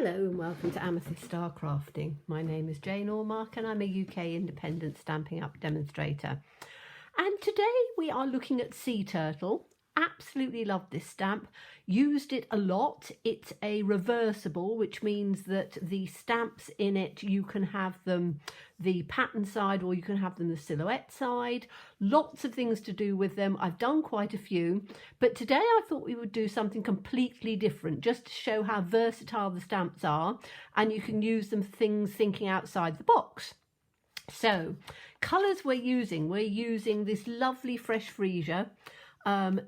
Hello and welcome to Amethyst Star Crafting. My name is Jane Ormark and I'm a UK independent Stampin' Up demonstrator. And today we are looking at Sea Turtle. Absolutely love this stamp. Used it a lot. It's a reversible, which means that the stamps in it, you can have them the pattern side or you can have them the silhouette side. Lots of things to do with them. I've done quite a few, but today I thought we would do something completely different just to show how versatile the stamps are, and you can use them for things thinking outside the box. So colours we're using this lovely fresh freesia.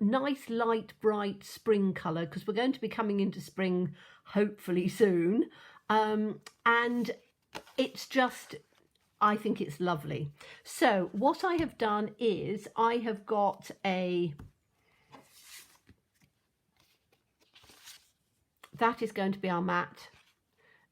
Nice light bright spring colour, because we're going to be coming into spring hopefully soon, and it's just, I think it's lovely. So what I have done is I have got that is going to be our mat.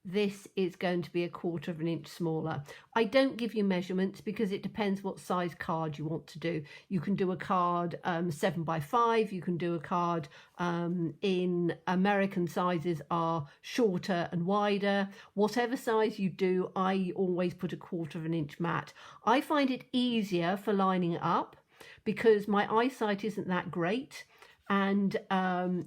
This is going to be 1/4 of an inch smaller. I don't give you measurements because it depends what size card you want to do. You can do a card 7 by 5. You can do a card in American sizes are shorter and wider. Whatever size you do, I always put 1/4 of an inch mat. I find it easier for lining it up because my eyesight isn't that great. And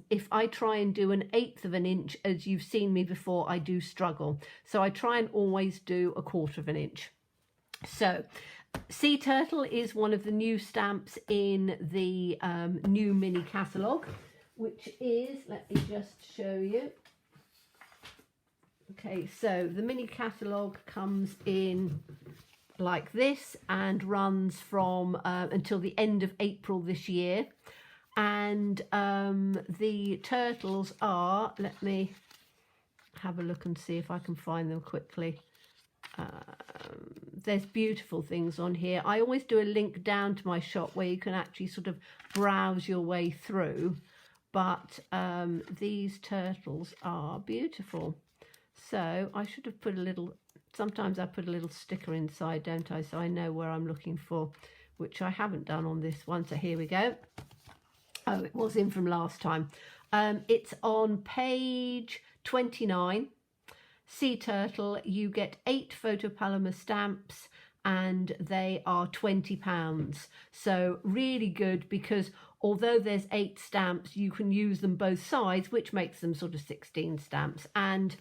if I try and do 1/8 of an inch, as you've seen me before, I do struggle. So I try and always do 1/4 of an inch. So Sea Turtle is one of the new stamps in the new mini catalogue, which is, let me just show you. Okay, so the mini catalogue comes in like this and runs from until the end of April this year. And the turtles are, let me have a look and see if I can find them quickly. There's beautiful things on here. I always do a link down to my shop where you can actually sort of browse your way through, but these turtles are beautiful. So I should have put a little, sometimes I put a little sticker inside, don't I, so I know where I'm looking for, which I haven't done on this one. So here we go. Oh, it was in from last time. It's on page 29. Sea Turtle, you get 8 photopolymer stamps and they are £20. So really good, because although there's 8 stamps, you can use them both sides, which makes them sort of 16 stamps. And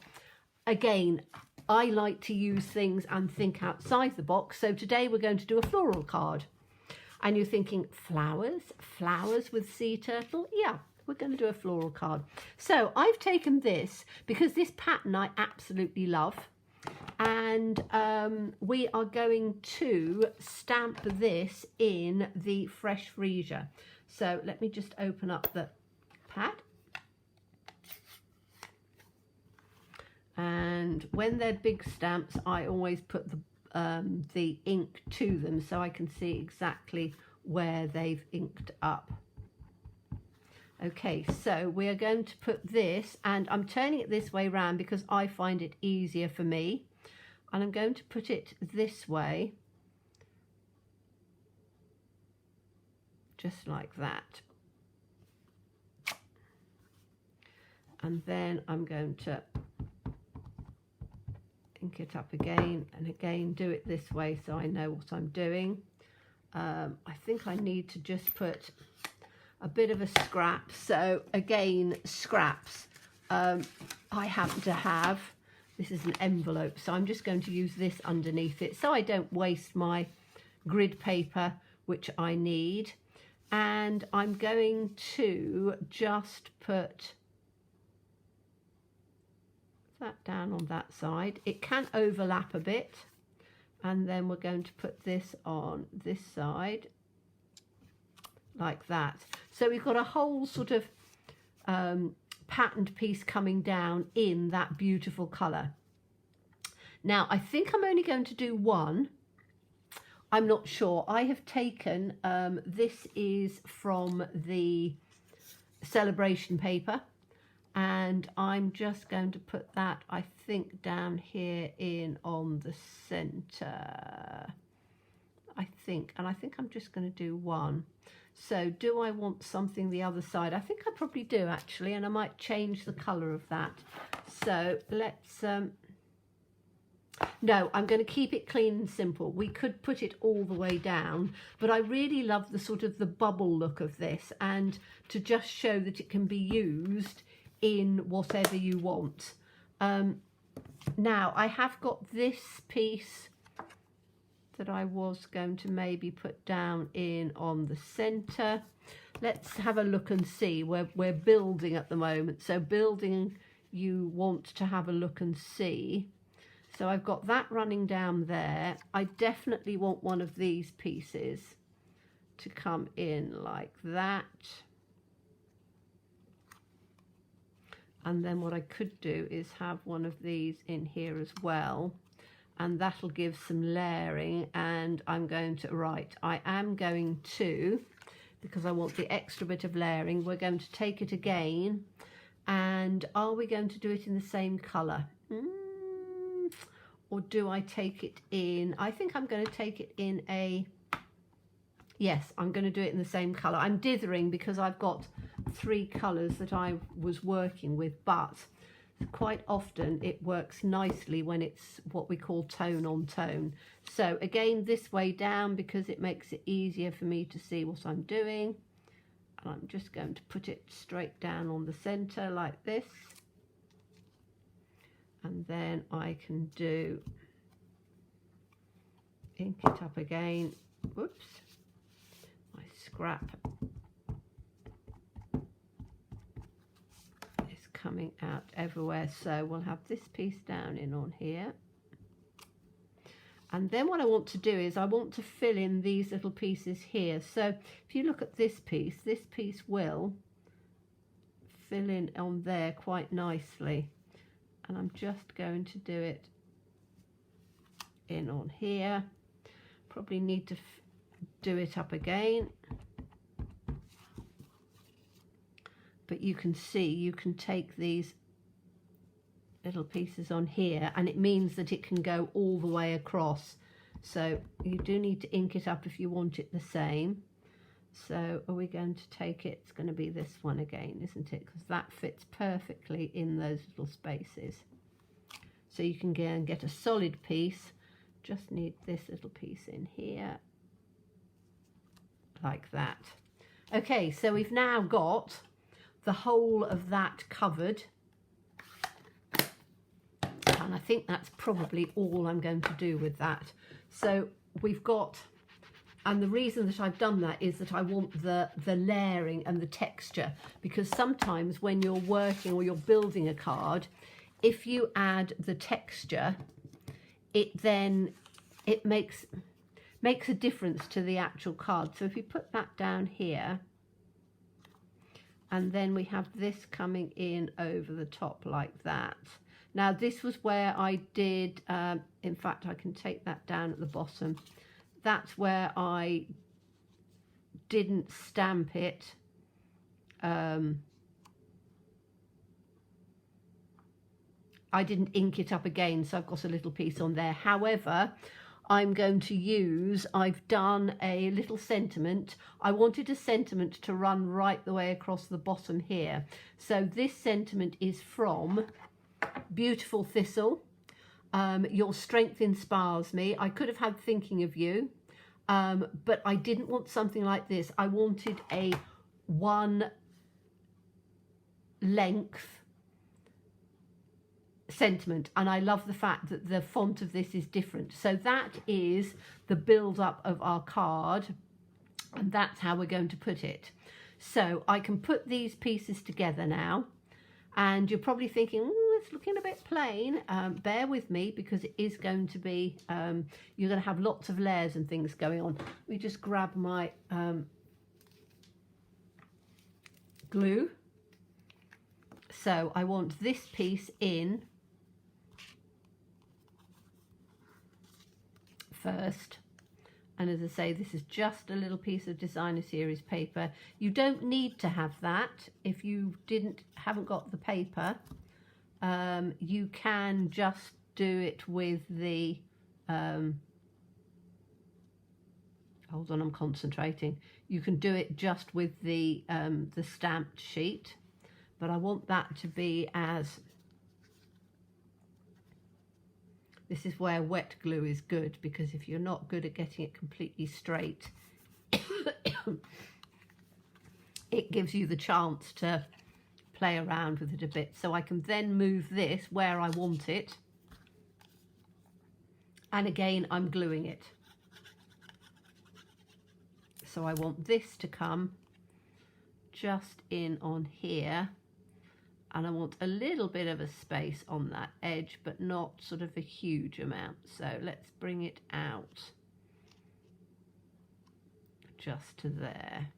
again, I like to use things and think outside the box. So today we're going to do a floral card. And you're thinking, flowers with Sea Turtle? Yeah, we're going to do a floral card. So I've taken this because this pattern I absolutely love. And we are going to stamp this in the fresh freesia. So let me just open up the pad. And when they're big stamps, I always put the ink to them so I can see exactly where they've inked up. Okay, so we are going to put this, and I'm turning it this way round because I find it easier for me, and I'm going to put it this way, just like that. And then I'm going to ink it up again, and again do it this way so I know what I'm doing. I think I need to just put a bit of a scrap. So again, scraps. I happen to have, this is an envelope, so I'm just going to use this underneath it so I don't waste my grid paper, which I need. And I'm going to just put that down on that side. It can overlap a bit, and then we're going to put this on this side like that. So we've got a whole sort of patterned piece coming down in that beautiful colour. Now I think I'm only going to do one. I'm not sure. I have taken, this is from the celebration paper, and I'm just going to put that, I think, down here in on the centre, I think. And I think I'm just going to do one. So do I want something the other side? I think I probably do actually, and I might change the colour of that. So let's, no, I'm going to keep it clean and simple. We could put it all the way down, but I really love the sort of the bubble look of this, and to just show that it can be used in whatever you want. Now I have got this piece that I was going to maybe put down in on the center. Let's have a look and see. We're building at the moment, so building, you want to have a look and see. So I've got that running down there. I definitely want one of these pieces to come in like that. And then what I could do is have one of these in here as well, and that'll give some layering. And I'm going to, right, I am going to, because I want the extra bit of layering, we're going to take it again. And are we going to do it in the same colour? Or do I take it in, I think I'm going to take it in a, yes, I'm going to do it in the same colour. I'm dithering because I've got 3 colours that I was working with, but quite often it works nicely when it's what we call tone on tone. So again, this way down, because it makes it easier for me to see what I'm doing. And I'm just going to put it straight down on the centre like this. And then I can do, ink it up again. Whoops, my scrap coming out everywhere. So we'll have this piece down in on here, and then what I want to do is I want to fill in these little pieces here. So if you look at this piece will fill in on there quite nicely, and I'm just going to do it in on here. Probably need to do it up again. But you can see, you can take these little pieces on here, and it means that it can go all the way across. So you do need to ink it up if you want it the same. So are we going to take it? It's going to be this one again, isn't it? Because that fits perfectly in those little spaces. So you can get a solid piece. Just need this little piece in here, like that. Okay, so we've now got the whole of that covered, and I think that's probably all I'm going to do with that. So we've got, and the reason that I've done that is that I want the layering and the texture, because sometimes when you're working or you're building a card, if you add the texture, it makes a difference to the actual card. So if you put that down here, and then we have this coming in over the top like that. Now this was where I did, in fact I can take that down at the bottom. That's where I didn't stamp it. I didn't ink it up again, so I've got a little piece on there. However, I'm going to use, I've done a little sentiment. I wanted a sentiment to run right the way across the bottom here. So this sentiment is from Beautiful Thistle. Your strength inspires me. I could have had Thinking of You, but I didn't want something like this. I wanted a one length sentiment, and I love the fact that the font of this is different. So that is the build up of our card, and that's how we're going to put it. So I can put these pieces together now, and you're probably thinking, it's looking a bit plain. Bear with me, because it is going to be, you're going to have lots of layers and things going on. Let me just grab my glue. So I want this piece in first, and as I say, this is just a little piece of designer series paper. You don't need to have that if you haven't got the paper. You can just do it with the hold on, I'm concentrating. You can do it just with the stamped sheet, but I want that to be as, this is where wet glue is good, because if you're not good at getting it completely straight, it gives you the chance to play around with it a bit. So I can then move this where I want it, and again I'm gluing it. So I want this to come just in on here, and I want a little bit of a space on that edge, but not sort of a huge amount. So let's bring it out just to there.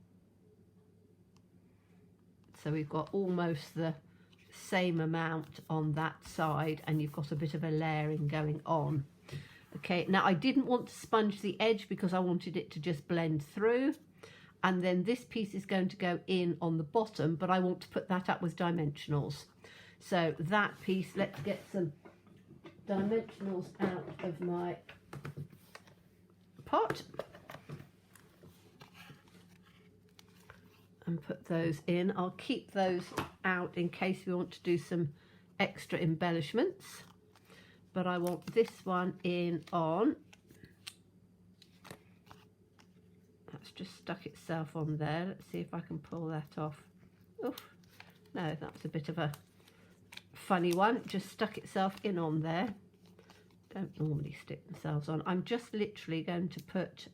So we've got almost the same amount on that side, and you've got a bit of a layering going on. Okay, now I didn't want to sponge the edge because I wanted it to just blend through. And then this piece is going to go in on the bottom, but I want to put that up with dimensionals. So that piece, let's get some dimensionals out of my pot and put those in. I'll keep those out in case we want to do some extra embellishments. But I want this one in on, that's just stuck itself on there. Let's see if I can pull that off. Oof, no, that's a bit of a funny one. It just stuck itself in on there. Don't normally stick themselves on. I'm just literally going to put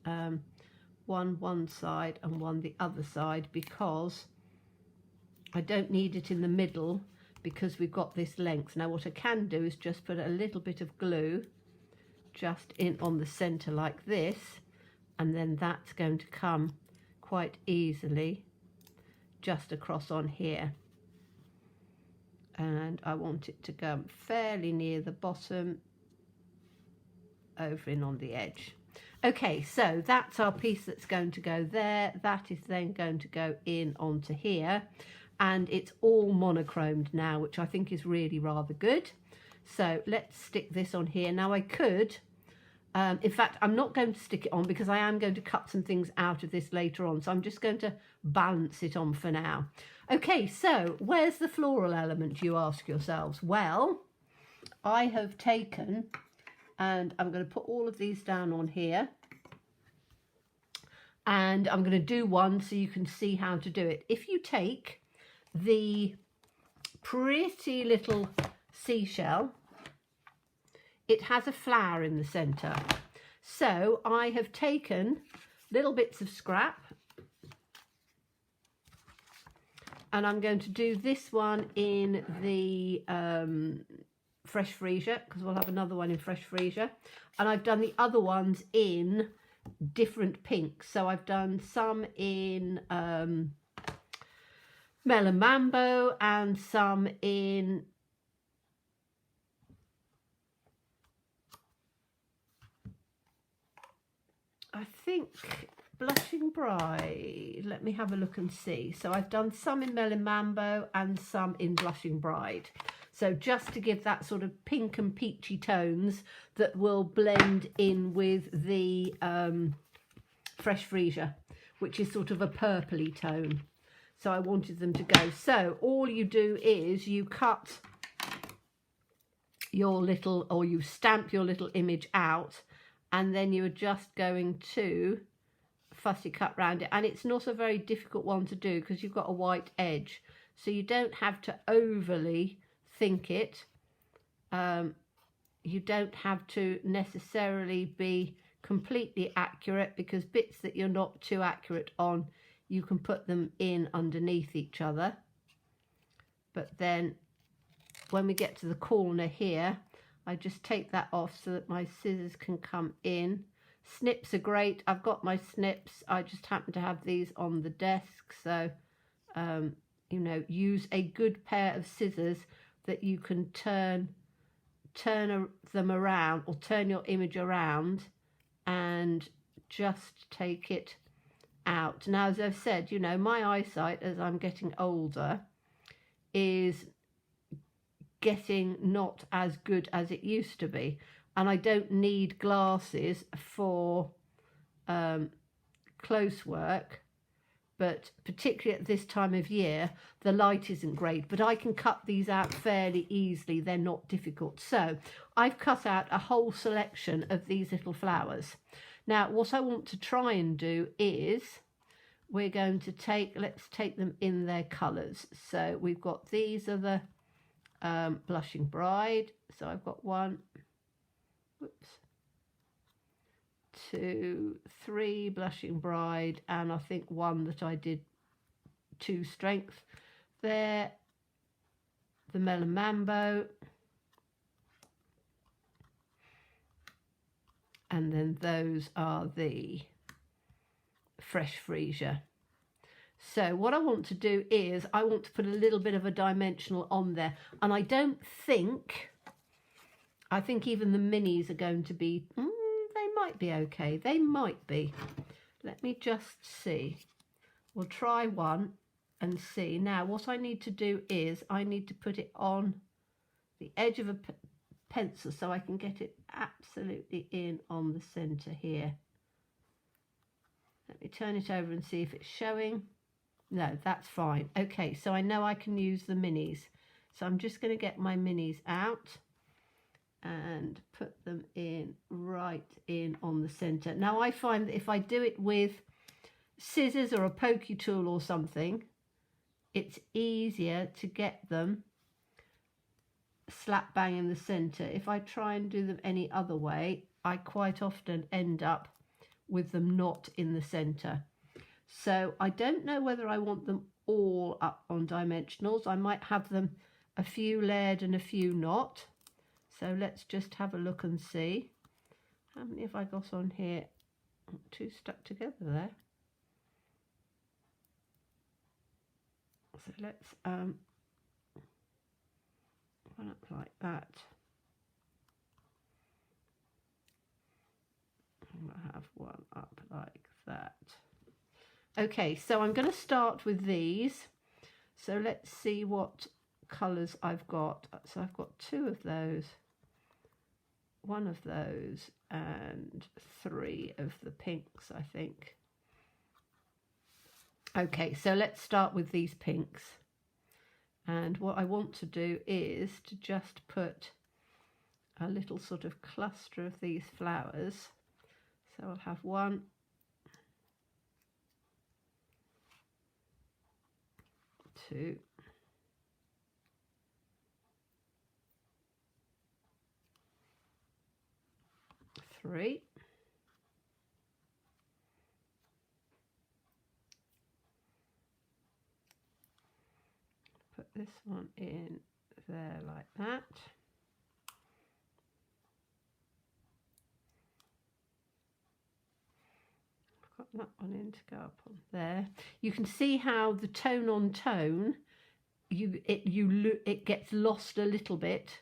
one side and one the other side, because I don't need it in the middle, because we've got this length. Now what I can do is just put a little bit of glue just in on the center like this, and then that's going to come quite easily just across on here. And I want it to go fairly near the bottom, over in on the edge. Okay, so that's our piece that's going to go there. That is then going to go in onto here. And it's all monochromed now, which I think is really rather good. So let's stick this on here. Now I could, in fact, I'm not going to stick it on because I am going to cut some things out of this later on. So I'm just going to balance it on for now. Okay, so where's the floral element, you ask yourselves? Well, I have taken, and I'm going to put all of these down on here. And I'm going to do one so you can see how to do it. If you take the pretty little seashell, it has a flower in the center. So I have taken little bits of scrap, and I'm going to do this one in the fresh freezer, because we'll have another one in fresh freezer. And I've done the other ones in different pinks. So I've done some in Melon Mambo and some in I think Blushing Bride. Let me have a look and see. So I've done some in Melon Mambo and some in Blushing Bride. So just to give that sort of pink and peachy tones that will blend in with the fresh freesia, which is sort of a purpley tone. So I wanted them to go. So all you do is you cut your little, or you stamp your little image out, and then you are just going to fussy cut round it. And it's not a very difficult one to do because you've got a white edge. So you don't have to overly think it. You don't have to necessarily be completely accurate, because bits that you're not too accurate on, you can put them in underneath each other. But then when we get to the corner here, I just take that off so that my scissors can come in. Snips are great. I've got my snips. I just happen to have these on the desk. So, you know, use a good pair of scissors that you can turn them around, or turn your image around and just take it out. Now, as I've said, you know, my eyesight as I'm getting older is getting not as good as it used to be, and I don't need glasses for close work, but particularly at this time of year, the light isn't great, but I can cut these out fairly easily. They're not difficult. So I've cut out a whole selection of these little flowers. Now, what I want to try and do is we're going to let's take them in their colours. So we've got, these are the Blushing Bride. So I've got 1, whoops, 2, 3 Blushing Bride, and I think 1 that I did 2 strength there, the Melon Mambo, and then those are the Fresh Freesia. So what I want to do is I want to put a little bit of a dimensional on there, and I think even the minis are going to be, they might be okay. They might be. Let me just see. We'll try one and see. Now, what I need to do is I need to put it on the edge of a pencil so I can get it absolutely in on the centre here. Let me turn it over and see if it's showing. No, that's fine. Okay, so I know I can use the minis. So I'm just going to get my minis out and put them in right in on the centre. Now I find that if I do it with scissors or a pokey tool or something, it's easier to get them slap bang in the centre. If I try and do them any other way, I quite often end up with them not in the centre. So I don't know whether I want them all up on dimensionals. I might have them a few layered and a few not. So let's just have a look and see. How many have I got on here? 2 stuck together there. So let's one up like that. And we'll have one up like that. Okay, so I'm going to start with these. So let's see what colours I've got. So I've got 2 of those, 1 of those, and 3 of the pinks, I think. Okay, so let's start with these pinks. And what I want to do is to just put a little sort of cluster of these flowers. So I'll have 1, 2, 3, put this one in there like that. I've got that one in to go up on there. You can see how the tone on tone, it gets lost a little bit,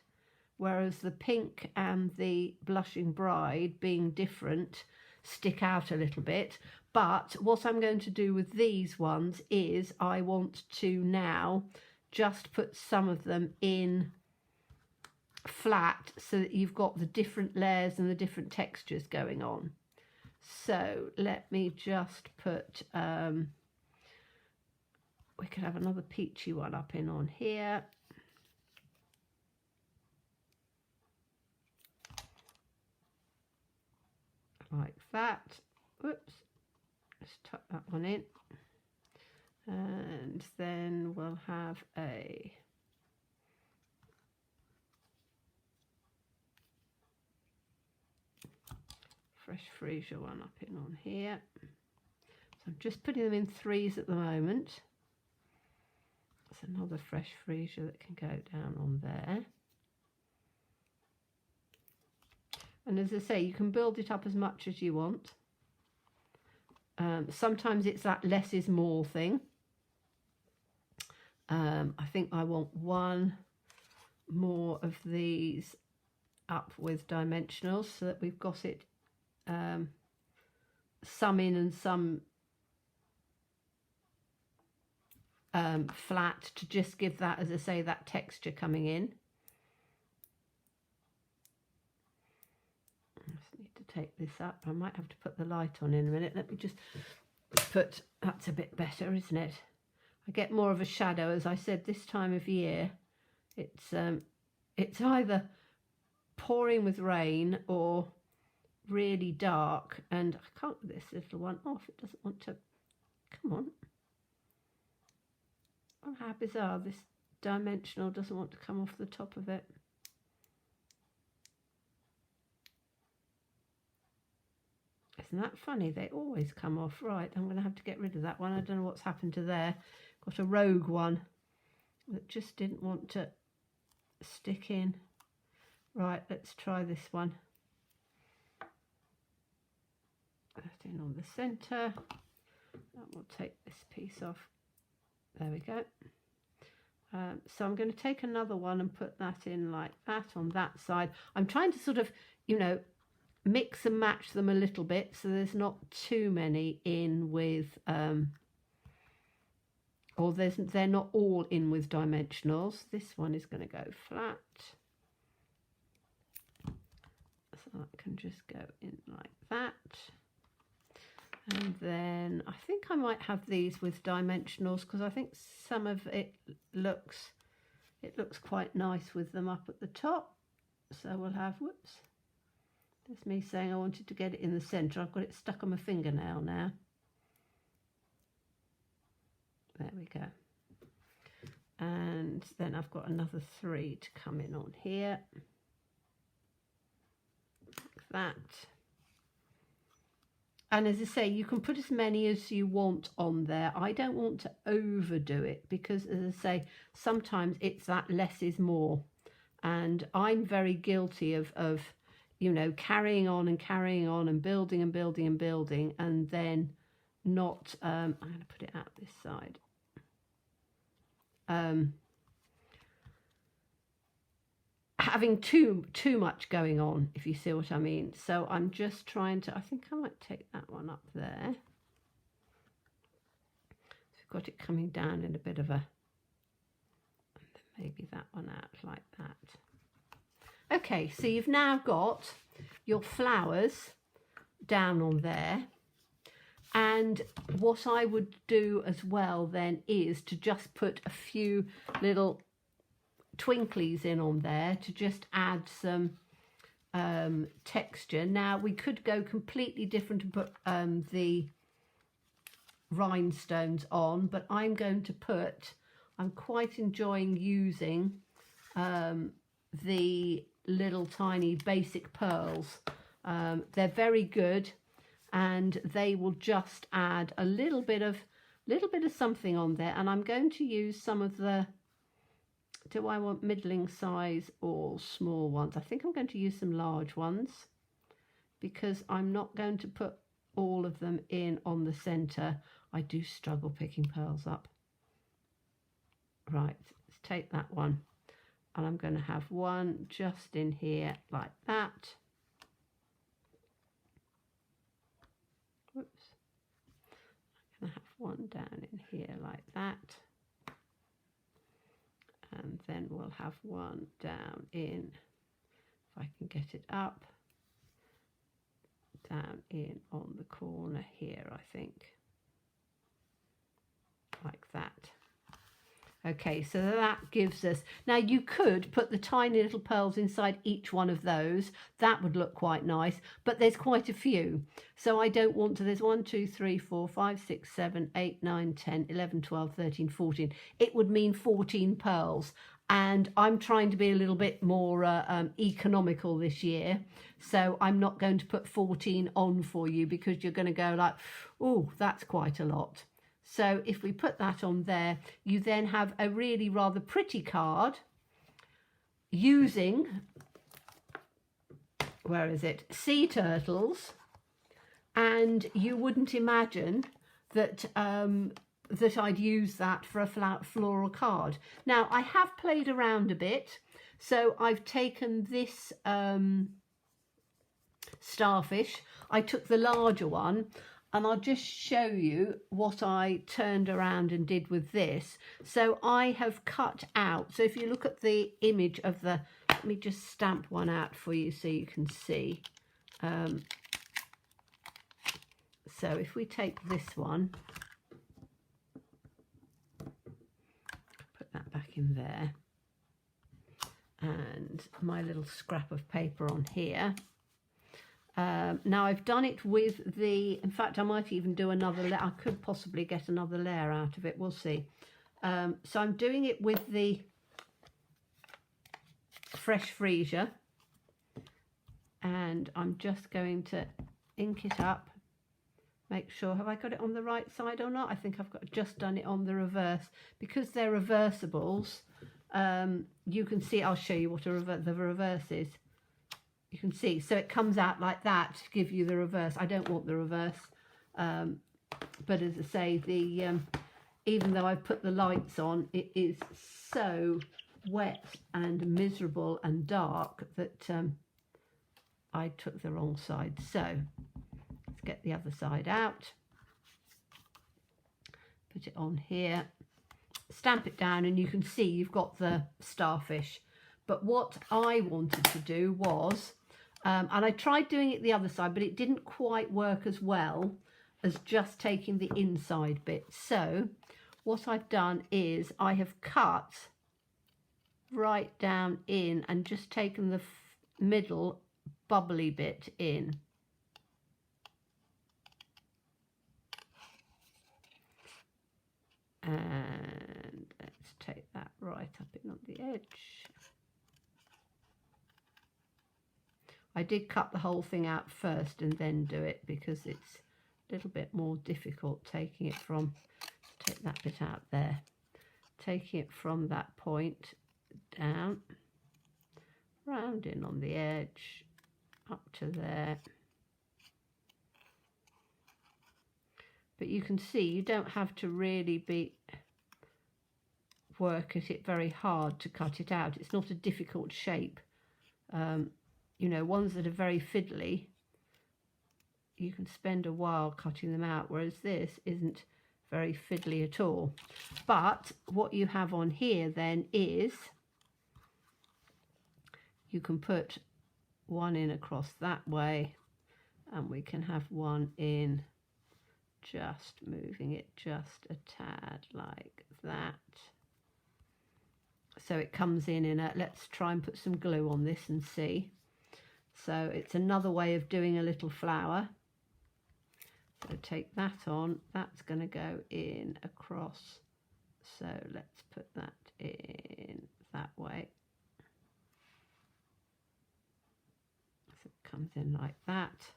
whereas the pink and the Blushing Bride, being different, stick out a little bit. But what I'm going to do with these ones is I want to now just put some of them in flat so that you've got the different layers and the different textures going on. So let me just put, we could have another peachy one up in on here. Like that. Whoops. Let's tuck that one in. And then we'll have a Fresh Freesia one up in on here. So I'm just putting them in 3s at the moment. There's another Fresh Freesia that can go down on there. And as I say, you can build it up as much as you want. Sometimes it's that less is more thing. I think I want 1 more of these up with dimensionals so that we've got it some in and some flat, to just give that, as I say, that texture coming in. I just need to take this up. I might have to put the light on in a minute. Let me just foot. That's a bit better, isn't it? I get more of a shadow, as I said, this time of year. It's either pouring with rain or really dark, and I can't get this little one off. It doesn't want to. Come on. Oh, how bizarre. This dimensional doesn't want to come off the top of it. Isn't that funny? They always come off. Right, I'm going to have to get rid of that one. I don't know what's happened to there. Got a rogue one that just didn't want to stick in. Right, let's try this one. That in on the centre. And we'll take this piece off. There we go. So I'm going to take another one and put that in like that on that side. I'm trying to sort of, you know, mix and match them a little bit so there's not too many in with, or they're not all in with dimensionals. This one is going to go flat. So that can just go in like that. And then I think I might have these with dimensionals because I think some of it looks quite nice with them up at the top. So we'll have, whoops, that's me saying I wanted to get it in the centre. I've got it stuck on my fingernail now. There we go. And then I've got another 3 to come in on here. Like that. And as I say, you can put as many as you want on there. I don't want to overdo it because, as I say, sometimes it's that less is more. And I'm very guilty of you know, carrying on and building and building and building, and then not, I'm going to put it out this side. Having too much going on, if you see what I mean. So I'm just trying to, I think I might take that one up there. So we've got it coming down in a bit of a, and then maybe that one out like that. Okay, so you've now got your flowers down on there. And what I would do as well then is to just put a few little twinklies in on there to just add some texture. Now we could go completely different and put the rhinestones on, but I'm going to put, I'm quite enjoying using the little tiny basic pearls. They're very good and they will just add a little bit of something on there. And I'm going to use some of the, do I want middling size or small ones? I think I'm going to use some large ones because I'm not going to put all of them in on the centre. I do struggle picking pearls up. Right, let's take that one. And I'm going to have one just in here like that. Whoops. I'm going to have one down in here like that. And then we'll have one down in, if I can get it up, down in on the corner here, I think. Like that. Okay, so that gives us, now you could put the tiny little pearls inside each one of those. That would look quite nice, but there's quite a few. So I don't want to, there's 1, 2, 3, 4, 5, 6, 7, 8, 9, 10, 11, 12, 13, 14. It would mean 14 pearls. And I'm trying to be a little bit more economical this year. So I'm not going to put 14 on for you because you're going to go like, oh, that's quite a lot. So if we put that on there, you then have a really rather pretty card using, where is it, sea turtles. And you wouldn't imagine that that I'd use that for a floral card. Now, I have played around a bit. So I've taken this Starfish. I took the larger one. And I'll just show you what I turned around and did with this. So I have cut out, so if you look at the image of the, let me just stamp one out for you so you can see. So if we take this one, put that back in there, and my little scrap of paper on here. Now I've done it with the, in fact I might even do another layer. I could possibly get another layer out of it, we'll see. So I'm doing it with the fresh freesia, and I'm just going to ink it up, make sure, have I got it on the right side or not? I think I've just done it on the reverse. Because they're reversibles, you can see, I'll show you what the reverse is. You can see, so it comes out like that to give you the reverse. I don't want the reverse, but as I say, the even though I've put the lights on, it is so wet and miserable and dark that I took the wrong side. So let's get the other side out, put it on here, stamp it down, and you can see you've got the starfish. But what I wanted to do was, and I tried doing it the other side, but it didn't quite work as well as just taking the inside bit. So what I've done is I have cut right down in and just taken the middle bubbly bit in. And let's take that right up in on the edge. I did cut the whole thing out first and then do it because it's a little bit more difficult taking it from, take that bit out there, taking it from that point down, round in on the edge, up to there. But you can see you don't have to really work at it very hard to cut it out. It's not a difficult shape. You know, ones that are very fiddly, you can spend a while cutting them out, whereas this isn't very fiddly at all. But what you have on here then is, you can put one in across that way, and we can have one in, just moving it just a tad like that. So it comes in a, let's try and put some glue on this and see. So it's another way of doing a little flower. So take that on, that's going to go in across. So let's put that in that way. So it comes in like that.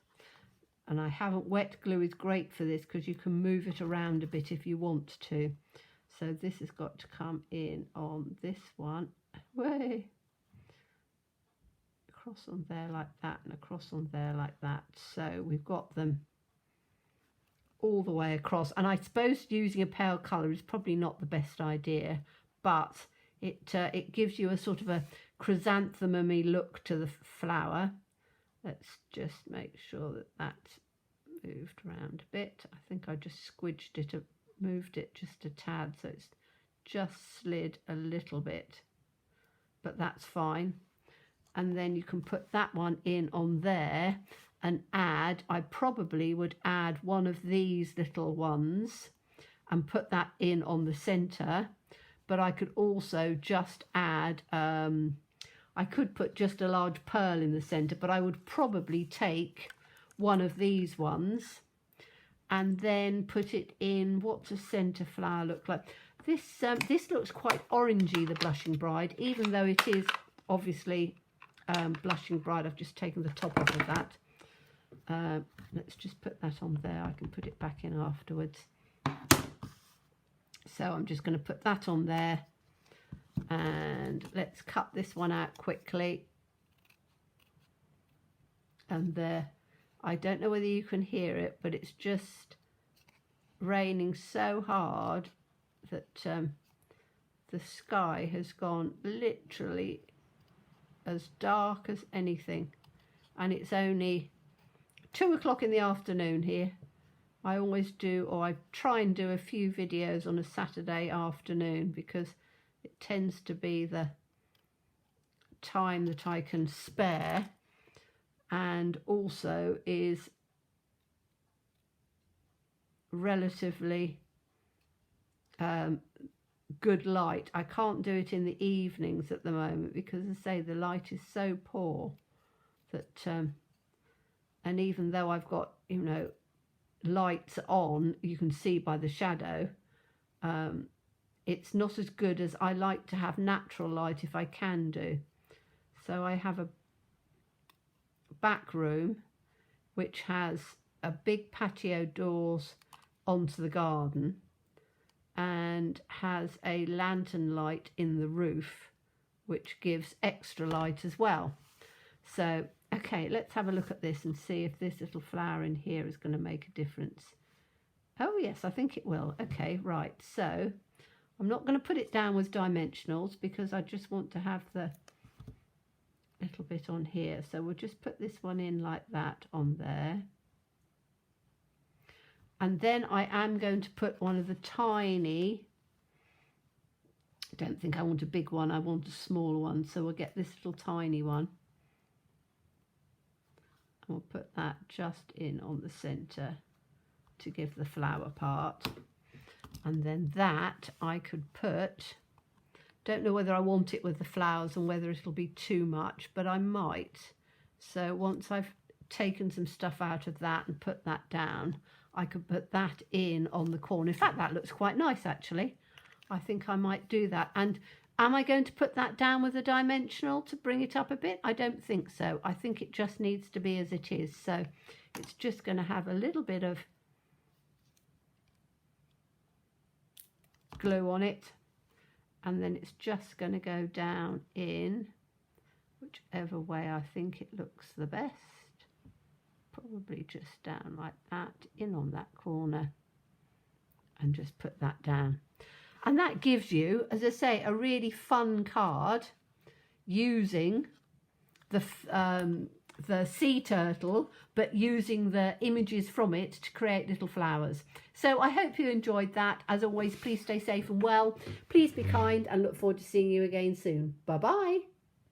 And I haven't, wet glue is great for this because you can move it around a bit if you want to. So this has got to come in on this one, way, across on there like that, and across on there like that. So we've got them all the way across. And I suppose using a pale colour is probably not the best idea, but it gives you a sort of a chrysanthemum-y look to the flower. Let's just make sure that that's moved around a bit. I think I just squidged it, moved it just a tad, so it's just slid a little bit, but that's fine. And then you can put that one in on there and add, I probably would add one of these little ones and put that in on the centre, but I could also just add, I could put just a large pearl in the centre, but I would probably take one of these ones and then put it in, what's a centre flower look like? This looks quite orangey, the Blushing Bride, even though it is obviously Blushing Bride. I've just taken the top off of that. Let's just put that on there. I can put it back in afterwards. So I'm just going to put that on there. And let's cut this one out quickly. And there, I don't know whether you can hear it, but it's just raining so hard that the sky has gone literally as dark as anything. And it's only 2 o'clock in the afternoon here. I always do, or I try and do a few videos on a Saturday afternoon because it tends to be the time that I can spare, and also is relatively good light. I can't do it in the evenings at the moment because, as I say, the light is so poor that and even though I've got, you know, lights on, you can see by the shadow, it's not as good as I like to have natural light if I can do. So I have a back room which has a big patio doors onto the garden and has a lantern light in the roof which gives extra light as well. So okay, let's have a look at this and see if this little flower in here is going to make a difference. Oh yes, I think it will. Okay, right, so I'm not going to put it down with dimensionals because I just want to have the little bit on here. So we'll just put this one in like that on there. And then I am going to put one of the tiny, I don't think I want a big one, I want a small one. So we'll get this little tiny one. And we'll put that just in on the centre to give the flower part. And then that I could put, don't know whether I want it with the flowers and whether it'll be too much, but I might. So once I've taken some stuff out of that and put that down, I could put that in on the corner. In fact, that looks quite nice actually. I think I might do that. And am I going to put that down with a dimensional to bring it up a bit? I don't think so. I think it just needs to be as it is. So it's just going to have a little bit of glue on it. And then it's just going to go down in whichever way I think it looks the best. Probably just down like that, in on that corner, and just put that down. And that gives you, as I say, a really fun card using the sea turtle, but using the images from it to create little flowers. So I hope you enjoyed that. As always, please stay safe and well. Please be kind and look forward to seeing you again soon. Bye-bye.